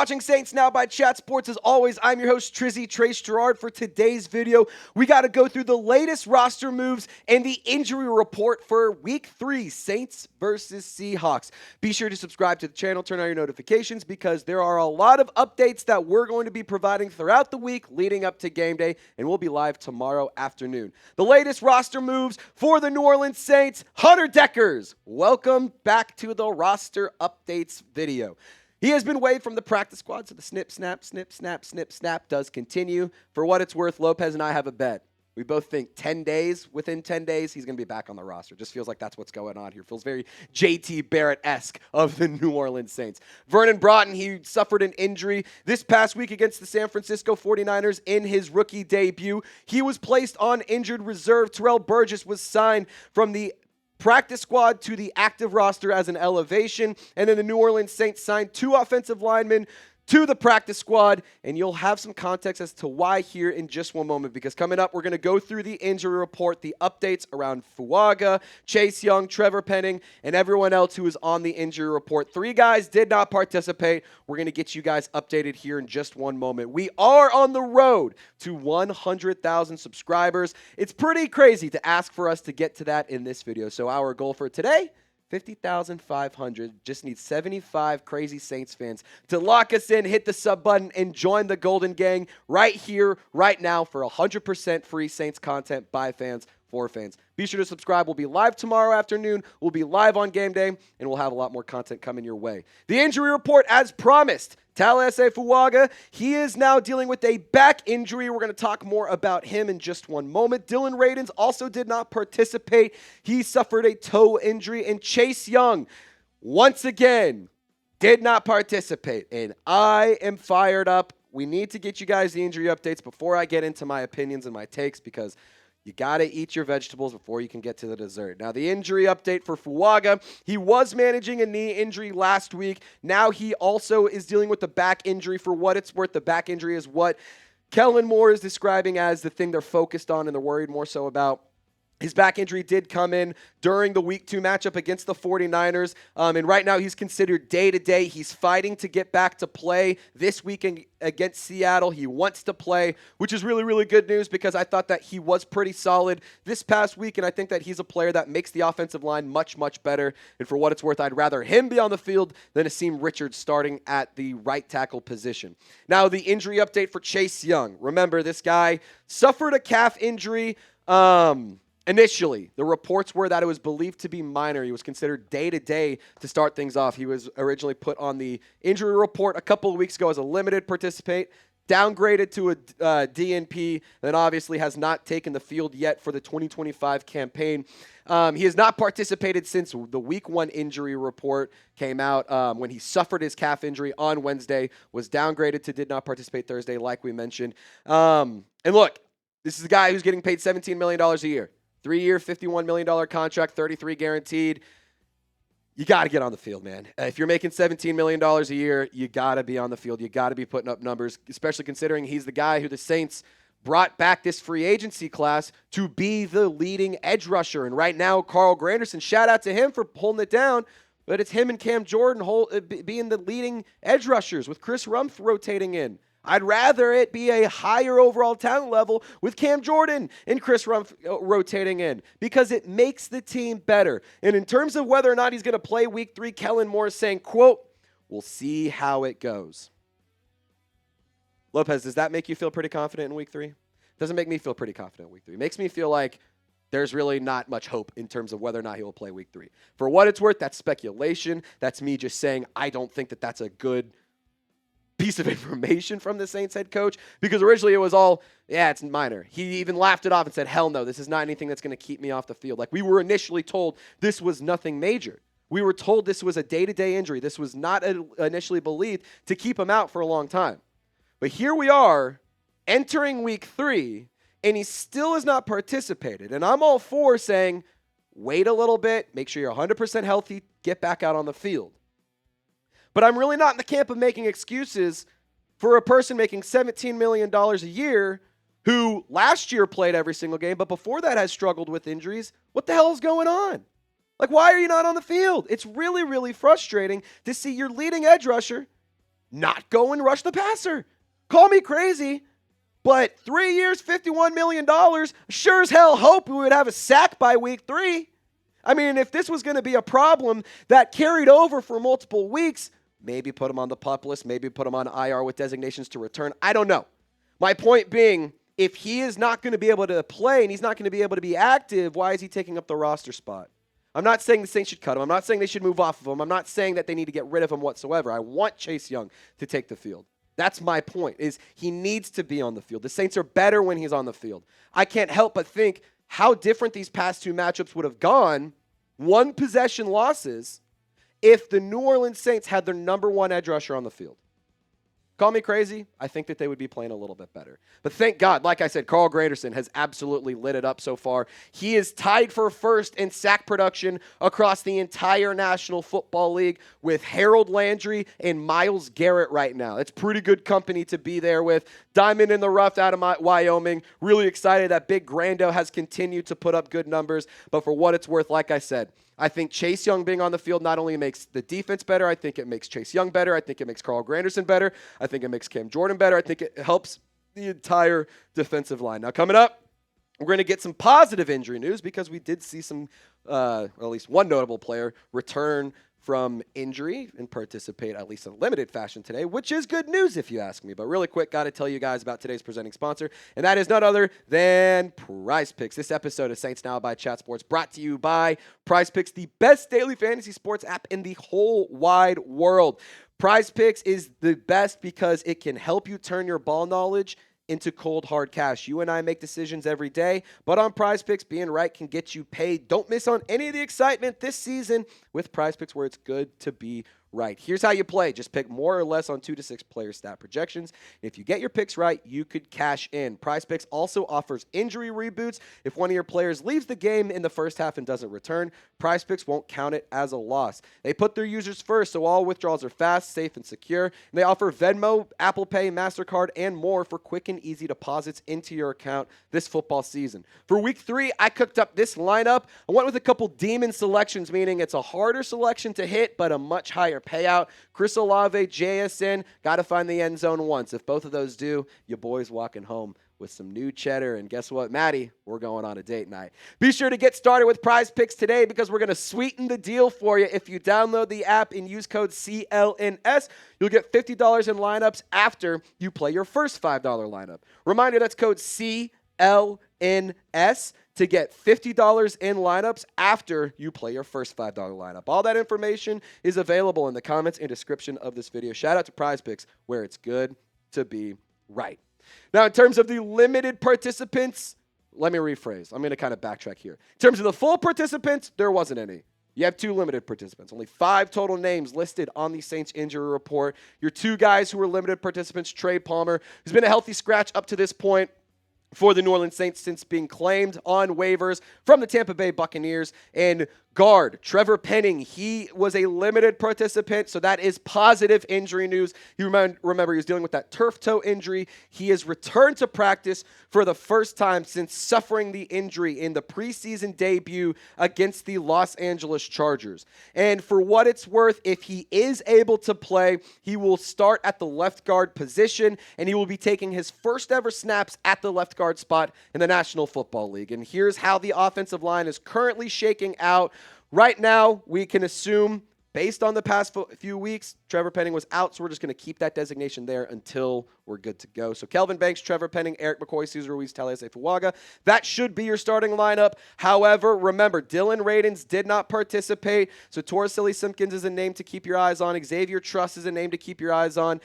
watching Saints Now by Chat Sports. As always, I'm your host, Trizzy Trace Girouard. For today's video, we got to go through the latest roster moves and the injury report for Week 3, Saints versus Seahawks. Be sure to subscribe to the channel, turn on your notifications, because there are a lot of updates that we're going to be providing throughout the week leading up to game day, and we'll be live tomorrow afternoon. The latest roster moves for the New Orleans Saints, Hunter Dekkers. Welcome back to the roster updates video. He has been waived from the practice squad, so the snip, snap, snip, snap, snip, snap does continue. For what it's worth, Lopez and I have a bet. We both think 10 days, within 10 days, he's going to be back on the roster. Just feels like that's what's going on here. Feels very JT Barrett-esque of the New Orleans Saints. Vernon Broughton, he suffered an injury this past week against the San Francisco 49ers in his rookie debut. He was placed on injured reserve. Terrell Burgess was signed from the practice squad to the active roster as an elevation. And then the New Orleans Saints signed 2 offensive linemen to the practice squad, and you'll have some context as to why here in just one moment, because coming up, we're going to go through the injury report, the updates around Fuaga, Chase Young, Trevor Penning, and everyone else who is on the injury report. 3 guys did not participate. We're going to get you guys updated here in just one moment. We are on the road to 100,000 subscribers. It's pretty crazy to ask for us to get to that in this video. So our goal for today, 50,500. Just need 75 crazy Saints fans to lock us in, hit the sub button, and join the Golden Gang right here, right now for 100% free Saints content by fans, for fans. Be sure to subscribe. We'll be live tomorrow afternoon. We'll be live on game day, and we'll have a lot more content coming your way. The injury report, as promised, Taliese Fuaga, he is now dealing with a back injury. We're going to talk more about him in just one moment. Dylan Radins also did not participate. He suffered a toe injury. And Chase Young, once again, did not participate. And I am fired up. We need to get you guys the injury updates before I get into my opinions and my takes, because you got to eat your vegetables before you can get to the dessert. Now, the injury update for Fuaga, he was managing a knee injury last week. Now he also is dealing with the back injury. For what it's worth, the back injury is what Kellen Moore is describing as the thing they're focused on and they're worried more so about. His back injury did come in during the Week 2 matchup against the 49ers, and right now he's considered day-to-day. He's fighting to get back to play this weekend against Seattle. He wants to play, which is really, really good news, because I thought that he was pretty solid this past week, and I think that he's a player that makes the offensive line much, much better. And for what it's worth, I'd rather him be on the field than Asim Richards starting at the right tackle position. Now, the injury update for Chase Young. Remember, this guy suffered a calf injury. Initially, the reports were that it was believed to be minor. He was considered day-to-day to start things off. He was originally put on the injury report a couple of weeks ago as a limited participant, downgraded to a DNP, then obviously has not taken the field yet for the 2025 campaign. He has not participated since the Week 1 injury report came out when he suffered his calf injury on Wednesday, was downgraded to did not participate Thursday, like we mentioned. And look, this is a guy who's getting paid $17 million a year. 3-year, $51 million contract, $33 guaranteed. You got to get on the field, man. If you're making $17 million a year, you got to be on the field. You got to be putting up numbers, especially considering he's the guy who the Saints brought back this free agency class to be the leading edge rusher. And right now, Carl Granderson, shout out to him for holding it down, but it's him and Cam Jordan being the leading edge rushers with Chris Rumph rotating in. I'd rather it be a higher overall talent level with Cam Jordan and Chris Rumph rotating in, because it makes the team better. And in terms of whether or not he's going to play Week 3, Kellen Moore is saying, quote, "We'll see how it goes." Lopez, does that make you feel pretty confident in Week 3? Doesn't make me feel pretty confident in Week 3. It makes me feel like there's really not much hope in terms of whether or not he will play Week 3. For what it's worth, that's speculation. That's me just saying I don't think that that's a good piece of information from the Saints head coach, because originally it was all, yeah, it's minor. He even laughed it off and said, hell no, this is not anything that's going to keep me off the field. Like, we were initially told this was nothing major. We were told this was a day-to-day injury. This was not initially believed to keep him out for a long time. But here we are entering Week 3, and he still has not participated. And I'm all for saying, wait a little bit, make sure you're 100% healthy, get back out on the field. But I'm really not in the camp of making excuses for a person making $17 million a year who last year played every single game, but before that has struggled with injuries. What the hell is going on? Like, why are you not on the field? It's really, really frustrating to see your leading edge rusher not go and rush the passer. Call me crazy, but 3 years, $51 million, sure as hell hope we would have a sack by week 3. I mean, if this was going to be a problem that carried over for multiple weeks, maybe put him on the PUP list, maybe put him on IR with designations to return. I don't know. My point being, if he is not going to be able to play and he's not going to be able to be active, why is he taking up the roster spot? I'm not saying the Saints should cut him. I'm not saying they should move off of him. I'm not saying that they need to get rid of him whatsoever. I want Chase Young to take the field. That's my point, is he needs to be on the field. The Saints are better when he's on the field. I can't help but think how different these past 2 matchups would have gone, 1 possession losses, if the New Orleans Saints had their number 1 edge rusher on the field. Call me crazy. I think that they would be playing a little bit better. But thank God, like I said, Carl Granderson has absolutely lit it up so far. He is tied for first in sack production across the entire National Football League with Harold Landry and Myles Garrett right now. It's pretty good company to be there with. Diamond in the rough out of Wyoming. Really excited that Big Grando has continued to put up good numbers. But for what it's worth, like I said, I think Chase Young being on the field not only makes the defense better, I think it makes Chase Young better. I think it makes Carl Granderson better. I think it makes Cam Jordan better. I think it helps the entire defensive line. Now, coming up, we're going to get some positive injury news because we did see some, at least one notable player return from injury and participate at least in limited fashion today, which is good news if you ask me. But really quick, got to tell you guys about today's presenting sponsor, and that is none other than Prize Picks. This episode of Saints Now by Chat Sports brought to you by Prize Picks, the best daily fantasy sports app in the whole wide world. Prize Picks is the best because it can help you turn your ball knowledge into cold, hard cash. You and I make decisions every day, but on Prize Picks, being right can get you paid. Don't miss on any of the excitement this season with Prize Picks, where it's good to be right. Here's how you play. Just pick more or less on 2 to 6 player stat projections. If you get your picks right, you could cash in. Prize Picks also offers injury reboots. If one of your players leaves the game in the first half and doesn't return, Prize Picks won't count it as a loss. They put their users first, so all withdrawals are fast, safe, and secure. And they offer Venmo, Apple Pay, MasterCard, and more for quick and easy deposits into your account this football season. For week 3, I cooked up this lineup. I went with a couple demon selections, meaning it's a harder selection to hit, but a much higher payout. Chris Olave, JSN, got to find the end zone once. If both of those do, your boy's walking home with some new cheddar. And guess what, Maddie? We're going on a date night. Be sure to get started with Prize Picks today because we're going to sweeten the deal for you. If you download the app and use code CLNS, you'll get $50 in lineups after you play your first $5 lineup. Reminder, that's code CLNS to get $50 in lineups after you play your first $5 lineup. All that information is available in the comments and description of this video. Shout out to Prize Picks, where it's good to be right. Now, in terms of the limited participants, let me rephrase. I'm going to kind of backtrack here. In terms of the full participants, there wasn't any. You have 2 limited participants. Only 5 total names listed on the Saints injury report. Your 2 guys who were limited participants, Trey Palmer, who's been a healthy scratch up to this point for the New Orleans Saints since being claimed on waivers from the Tampa Bay Buccaneers, and guard Trevor Penning, he was a limited participant, so that is positive injury news. You remember he was dealing with that turf toe injury. He has returned to practice for the first time since suffering the injury in the preseason debut against the Los Angeles Chargers. And for what it's worth, if he is able to play, he will start at the left guard position, and he will be taking his first ever snaps at the left guard spot in the National Football League. And here's how the offensive line is currently shaking out. Right now, we can assume, based on the past few weeks, Trevor Penning was out, so we're just going to keep that designation there until we're good to go. So Kelvin Banks, Trevor Penning, Eric McCoy, Cesar Ruiz, Taliese Fuaga. That should be your starting lineup. However, remember, Dylan Radins did not participate, so Torricelli Simpkins is a name to keep your eyes on. Xavier Truss is a name to keep your eyes on.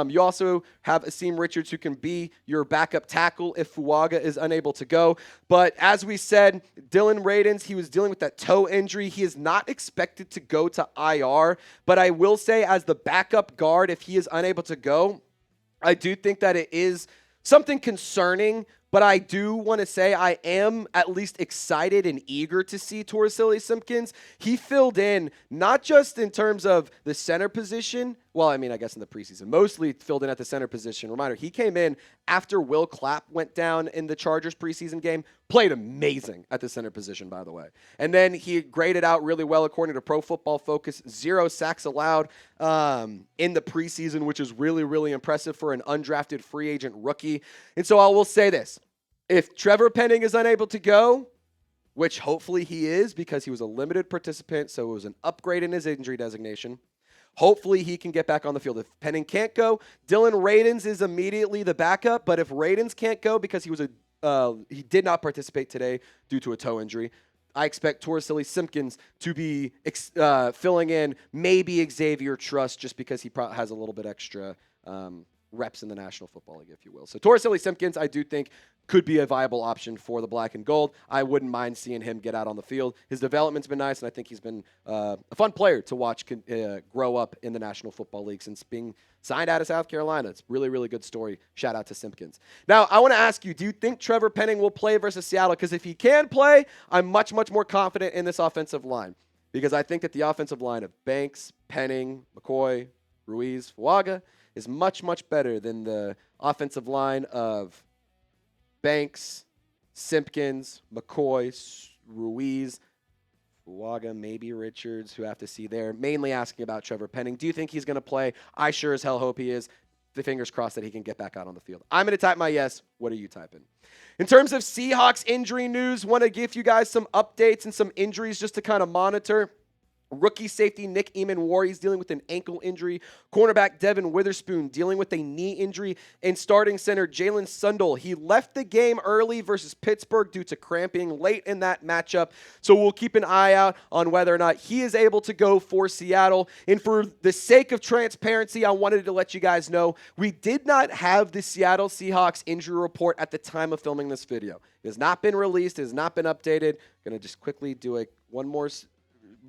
You also have Asim Richards, who can be your backup tackle if Fuaga is unable to go. But as we said, Dylan Radins, he was dealing with that toe injury. He is not expected to go to IR, but I will say as the backup guard, if he is unable to go, I do think that it is something concerning, but I do want to say I am at least excited and eager to see Torricelli Simpkins. He filled in not just in terms of the center position, well, I mean, I guess in the preseason, mostly filled in at the center position. Reminder, he came in after Will Clapp went down in the Chargers preseason game, played amazing at the center position, by the way. And then he graded out really well according to Pro Football Focus, 0 sacks allowed in the preseason, which is really, really impressive for an undrafted free agent rookie. And so I will say this. If Trevor Penning is unable to go, which hopefully he is because he was a limited participant, so it was an upgrade in his injury designation, hopefully he can get back on the field. If Penning can't go, Dylan Radins is immediately the backup, but if Radins can't go because he did not participate today due to a toe injury, I expect Taliese Simpkins to be filling in maybe Xavier Truss just because he has a little bit extra reps in the National Football League, if you will. So Taliese Simpkins, I do think, could be a viable option for the black and gold. I wouldn't mind seeing him get out on the field. His development's been nice, and I think he's been a fun player to watch grow up in the National Football League since being signed out of South Carolina. It's a really, really good story. Shout out to Simpkins. Now, I want to ask you, do you think Trevor Penning will play versus Seattle? Because if he can play, I'm much, much more confident in this offensive line. Because I think that the offensive line of Banks, Penning, McCoy, Ruiz, Fuaga is much, much better than the offensive line of Banks, Simpkins, McCoy, Ruiz, Fuaga, maybe Richards, who have to see there. Mainly asking about Trevor Penning. Do you think he's going to play? I sure as hell hope he is. The fingers crossed that he can get back out on the field. I'm going to type my yes. What are you typing? In terms of Seahawks injury news, want to give you guys some updates and some injuries just to kind of monitor. Rookie safety Nick Eamon-Ward, he's dealing with an ankle injury. Cornerback Devin Witherspoon dealing with a knee injury. And starting center Jalen Sundle, he left the game early versus Pittsburgh due to cramping late in that matchup. So we'll keep an eye out on whether or not he is able to go for Seattle. And for the sake of transparency, I wanted to let you guys know we did not have the Seattle Seahawks injury report at the time of filming this video. It has not been released. It has not been updated. Going to just quickly do one more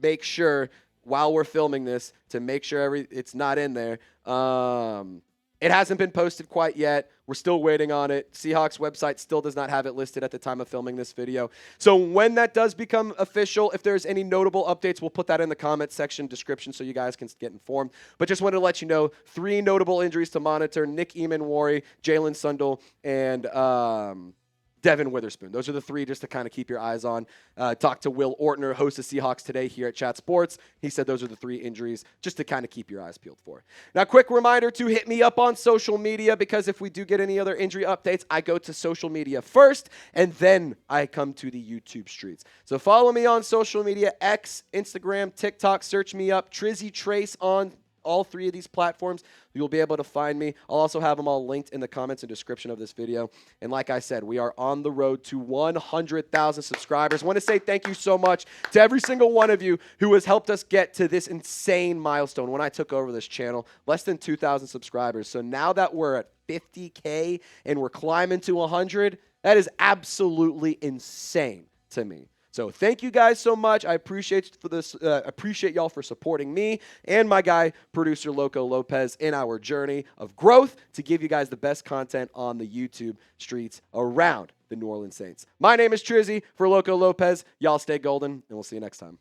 make sure while we're filming this to make sure it's not in there. It hasn't been posted quite yet. We're still waiting on it. Seahawks website still does not have it listed at the time of filming this video. So when that does become official, if there's any notable updates, we'll put that in the comment section description so you guys can get informed. But just wanted to let you know, 3 notable injuries to monitor: Nick Eamon-Ward, Jalen Sundle, and Devin Witherspoon. Those are the 3 just to kind of keep your eyes on. Talked to Will Ortner, host of Seahawks Today here at Chat Sports. He said those are the 3 injuries just to kind of keep your eyes peeled for. Now, quick reminder to hit me up on social media, because if we do get any other injury updates, I go to social media first, and then I come to the YouTube streets. So follow me on social media: X, Instagram, TikTok. Search me up, Trizzy Trace, on all 3 of these platforms. You'll be able to find me. I'll also have them all linked in the comments and description of this video. And like I said, we are on the road to 100,000 subscribers. I want to say thank you so much to every single one of you who has helped us get to this insane milestone. When I took over this channel, less than 2,000 subscribers. So now that we're at 50K and we're climbing to 100, that is absolutely insane to me. So thank you guys so much. I appreciate y'all for supporting me and my guy, producer Loco Lopez, in our journey of growth to give you guys the best content on the YouTube streets around the New Orleans Saints. My name is Trizzy for Loco Lopez. Y'all stay golden, and we'll see you next time.